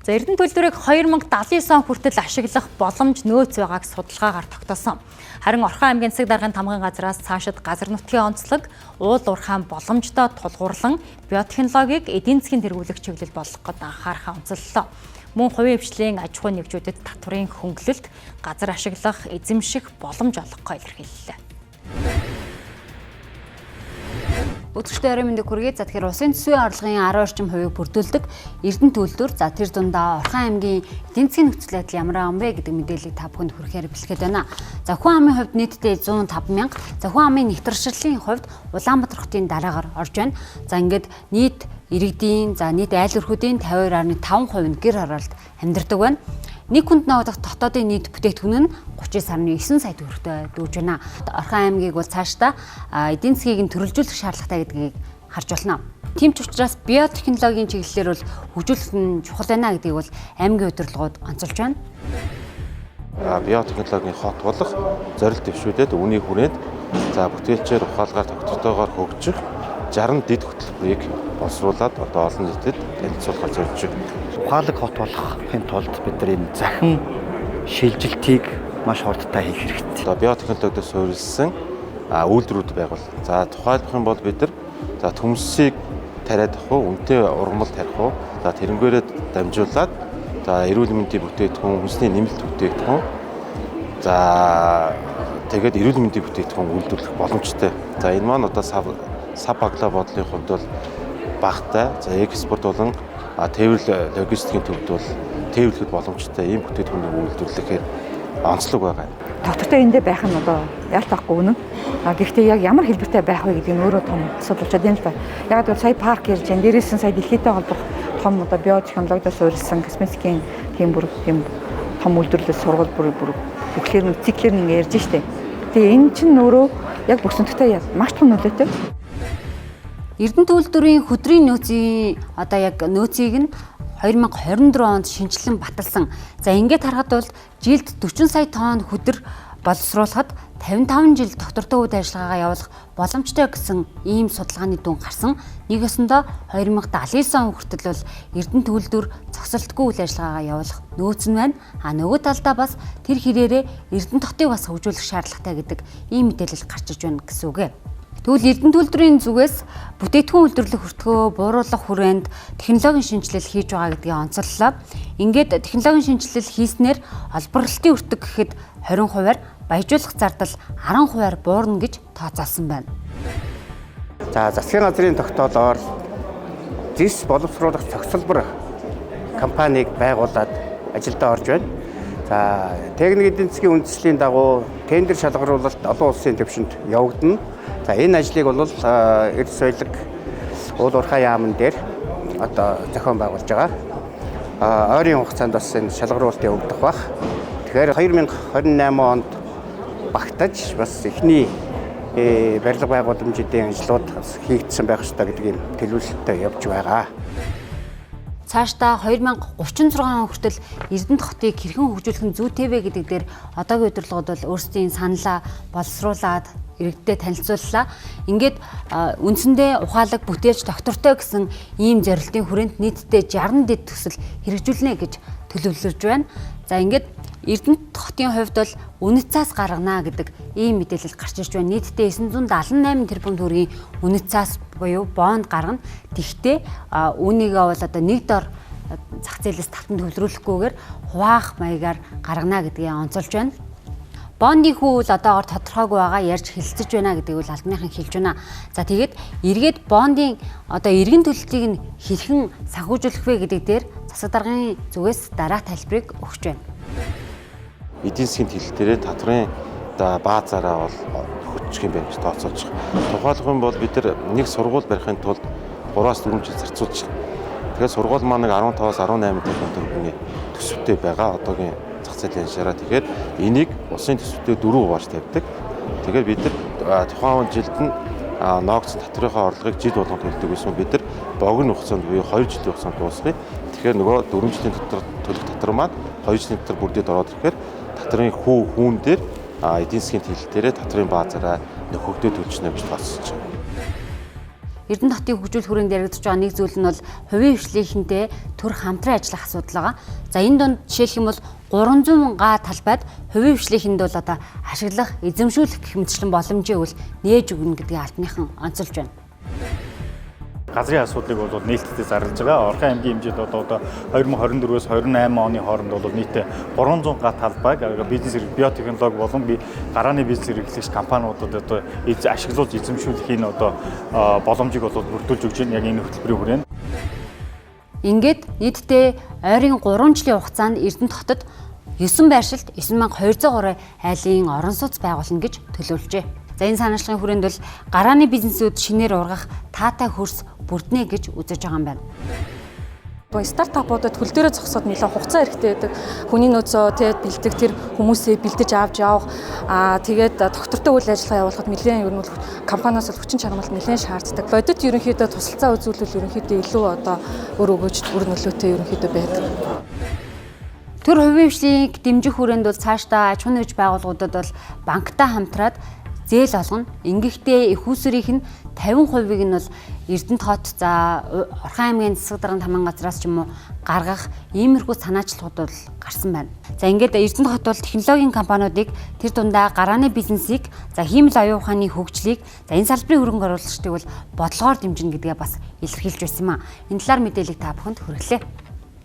За Эрдэнэ төлөвлөрийг 2079 он хүртэл ашиглах боломж нөөц байгааг судалгаагаар тогтоосон. Харин Орхон аймгийн засаг даргын тамгын газраас цаашид газар нутгийн онцлог, уул уурхайн боломжтой тулгуурлан биотехнологиг эдийн засгийн тэргүүлэх чиглэл болгох гээд анхаарахаа онцоллоо. Мөн хувийн хвшлийн аж ахуйн нэгжүүдэд татврын хөнгөлөлт, газар ашиглах, эзэмших боломж олгохоо илэрхийллээ. Өдөртөө орой мэндийг хүргэе. За тэгэхээр усын төсвийн орлогын 10 орчим хувийг бүрдүүлдэг Эрдэнэ төлөвлөр. За тэр дундаа Орхон аймгийн эдийн засгийн нөхцөл байдал ямар байгаа юм бэ гэдэг мэдээллийг та бүхэнд хүрэхээр бэлтгэхэд байна. За Хүн амын хувьд нийтдээ 105 мянга. За Хүн амын нэвтршлийн хувьд Улаанбаатар хотын дараагаар орж байна. За ингээд нийт иргэдийн, за нийт айл өрхүүдийн 52.5% нь гэр хороолт амьдардаг байна. Нэг хүнд ногдох дотоодын нийт бүтээгдэхүүн нь 39.9 сая төгрөгтэй дүүж байна. Орхон аймгийг бол цаашдаа эдийн засгийг нь төрөлжүүлэх шаардлагатай гэдгийг харж байна. Тийм ч учраас биотехнологийн чиглэлээр бол хөгжүүлэлт нь чухал байна гэдгийг бол аймгийн удирдлагууд онцолж байна. Биотехнологийн хот болох зорилт дэвшүүлээд үүний хүрээнд за бүтээлчээр ухаалгаар тогтвортойгоор хөгжих 60 дэд хөтөлбөрийг боловсруулад одоо олон нийтэд танилцуулахар зорилж байна. Ухаалаг хот болохын тулд бид нар энэ захин шилжилтийг маш хурдтай хийх хэрэгтэй. Одоо биотехнологиос суурилсан үйлдвэрүүд байгуул. За тухайлбах юм бол бид нар за төмсийг тариад авах уу, үнэтэй ургамал тарих уу, за тэрнгээрээ дамжуулаад за эрүүл мэндийн бүтээгдэхүүн, хүнсний нэмэлт бүтээгдэхүүн, за тэгээд эрүүл мэндийн бүтээгдэхүүн үйлдвэрлэх боломжтой. За энэ маань одоо сав баглаа бодлын хувьд бол багтай, за экспорт болон тээвэр логистикийн төвд бол тээвэрлэхэд боломжтой ийм бүтээгдэхүүнийг үйлдвэрлэхээр онцлог байгаа. Доктортой эндээ байх нь одоо ялтахгүй үнэн. Гэхдээ яг ямар хэлбэртэй байх вэ гэдэг нь өөрөө том асуудал болчиход байна л да. Яг л сая парк ярьж байна. Дээрээс нь сая дэлхийдээ холбох том одоо биотехнологиос суурилсан косметикийн тийм том үйлдвэрлэл сургууль бүр бүхлээр нь циклэр нь ярьж штэ. Тэгээ энэ чинь өөрөө яг бүсэнтгтэй маш том нөлөөтэй. Эрдэнэ төлөвлөрийн хөдрийн нөөцийн одоо яг нөөцийг нь 2024 онд шинжилэн баталсан. За ингээд харахад бол жилд 40 сая тонн хөдөр боловсруулахад 55 жил доктортой үйл ажиллагаагаа явуулах боломжтой гэсэн ийм судалгааны дүн гарсан. Нэг өсөндөө 2079 он хүртэл бол Эрдэнэ төлөвлөр зогсолтгүй үйл ажиллагаагаа явуулах нөөц нь байна. Нөгөө талдаа бас тэр хэрээрээ Эрдэнэ хотыг бас хөгжүүлэх шаардлагатай гэдэг ийм мэдээлэл гарч иж байна гэсэн үг ээ. Тэгвэл Эрдэнэ төлөвлөрийн зүгээс бүтээгдэхүүн үйлдвэрлэх хүртгөө бууруулах хүрээнд технологийн шинжилэл хийж байгаа гэдгийг онцоллоо. Ингээд технологийн шинжилэл хийснээр олборлолтын өртөг гэхэд 20%-аар, баяжуулах зардал 10%-аар буурна гэж тооцоолсон байна. За засгийн газрын тогтоолоор зис боловсруулах цогцлбор компанийг байгуулад ажилдаа орж байна. За техник эдийн засгийн үндэслэлийн дагуу тендер шалгаруулалт олон улсын түвшинд явагдана. За энэ ажлыг бол Эрдэнэ соёлог уул уурхай яамн дээр одоо зохион байгуулж байгаа. Ойрын хугацаанд бас энэ шалгаруулалт явагдах бах. Тэгэхээр 2028 онд багтаж бас эхний барилга байгууламжийн ажлууд хийгдсэн байх ёстой гэдгийг төлөвлөлтөд явж байгаа. Цаашдаа 2036 он хүртэл Эрдэнэ хотыг хэрхэн хөгжүүлэх нь зүйтэй вэ гэдэг дээр одоогийн удирдлагууд бол өөрсдийн саналаа боловсруулад иргэдэд танилцууллаа. Ингээд үндсэндээ ухаалаг бүтээлч доктортой гэсэн ийм зорилтын хүрээнд нийтдээ 60 дэд төсөл хэрэгжүүлнэ гэж төлөвлөж байна. За ингээд Эрдэнэ хотын хувьд бол үнэт цаас гаргана гэдэг ийм мэдээлэл гарч ирж байна. Нийтдээ 978 тэрбум төгрөгийн үнэт цаас буюу бонд гаргана. Тэгвэл үүнийгээ бол одоо нэг дор зах зээлээс татан төвлөрүүлэхгүйгээр хуваах маягаар гаргана гэдгийг онцолж байна. Бондын хүү бол одоогоор тодорхойгүй байгаа, ярьж хэлэлцэж байна гэдгийг бол албаныхан хэлж байна. За тэгээд эргээд бондын одоо эргэн төлөлтийг нь хэрхэн санхүүжүүлэх вэ гэдэг дээр засаг даргын зүгээс дараах тайлбарыг өгч байна. Эдийн засгийн хэлэлтээрээ татврын баазаараа бол хөтчих юм байна гэж тооцоолж байгаа. Тухайлбал юм бол бид нар нэг сургууль барихын тулд 3-4 жил зарцуулж байгаа. Тэгэхээр сургууль маань нэг 15-аас 18 тэрбум төгрөгийн төсөвтэй байгаа одоогийн зах зээлийн шаараа. Тэгэхээр энийг улсын төсөвтэй 4 хувааж тавьдаг. Тэгэхээр бид нар тухайн жилд нь ноогдсон татврынхаа орлогыг жил болгон төлдөг гэсэн бид нар богино хугацаанд буюу 2 жилийн хугацаанд дуусгая. Тэгэхээр нөгөө 4 жилийн дотор төлөх татвар маань 2 жилийн дотор бүрдээд ороод ирэхээр татрын хүүн дээр эдийн засгийн хэлэлтээрээ татрын баазаараа нөхөгдөө төлжнэ гэж тооцож байна. Эрдэнэ хотын хөгжүүлэх хүрээнд яригдж байгаа нэг зүйл нь бол хувийн хвшлийнхэнтэй төр хамтран ажиллах асуудал байгаа. За энэ донд жишээлх юм бол 300 га талбайд хувийн хвшлийнхэнд бол одоо ашиглах, эзэмшүүлэх гэх мэтчлэн боломжийн үл нээж өгнө гэдгийг албаныхан онцолж байна. Газрын асуудлыг бол нээлттэй зарлаж байгаа. Орхон аймгийн хэмжээнд одоо 2024-өөс 28 оны хооронд бол нийтдээ 300 га талбайг бизнес биотехнологи болон гарааны бизнес эрхлэгч компаниудад одоо ашиглуулж эзэмшүүлэхийн одоо боломжийг бол бүрдүүлж өгч байна. Яг энэ хөтөлбөрийн хүрээнд. Ингээд нийтдээ ойрын 3 жилийн хугацаанд Эрдэнэ хотод 9 байршилт 9203 айлын орон сууц байгуулна гэж төлөвлөжээ. За энэ санаачлагын хүрээнд бол гарааны бизнесүүд шинээр ургах таатай хөрс бүрднэ гэж үзэж байгаа юм байна. Стартапуудад хөл дээрээ зогсоод нэлээд хугацаа хэрэгтэй байдаг. Хүний нөөцөө бэлдэх тэр хүмүүсээ бэлдэж авч явах тэгээд доктортой үйл ажиллагаа явуулахад нэлээд ер нь компаниас бол хүчин чармайлт нэлээд шаарддаг. Бодит ерөнхийдөө тусалцаа үзүүлэл ерөнхийдөө илүү одоо өр өгөөж өр нөлөөтэй ерөнхийдөө байдаг. Төр хувийн хвшлийг дэмжих хүрээнд бол цаашдаа аж ахуйн нэгж байгууллагуудад бол банктай хамтраад зээл олгоно. Ингэхдээ их усрийнх нь 50%-ийг нь бол Эрдэнэ хот за Орхон аймгийн засаг даргын таман газраас ч юм уу гаргах иймэрхүү санаачлагууд бол гарсан байна. За ингээд Эрдэнэ хот бол технологийн компаниудыг тэр дундаа гарааны бизнесийг за хиймэл оюун ухааны хөгжлийг за энэ салбарын хөрөнгө оруулагчдыг бол бодлогоор дэмжинэ гэдгээ бас илэрхийлж байсан юм а. Энэ талаар мэдээллийг та бүхэнд хүргэлээ.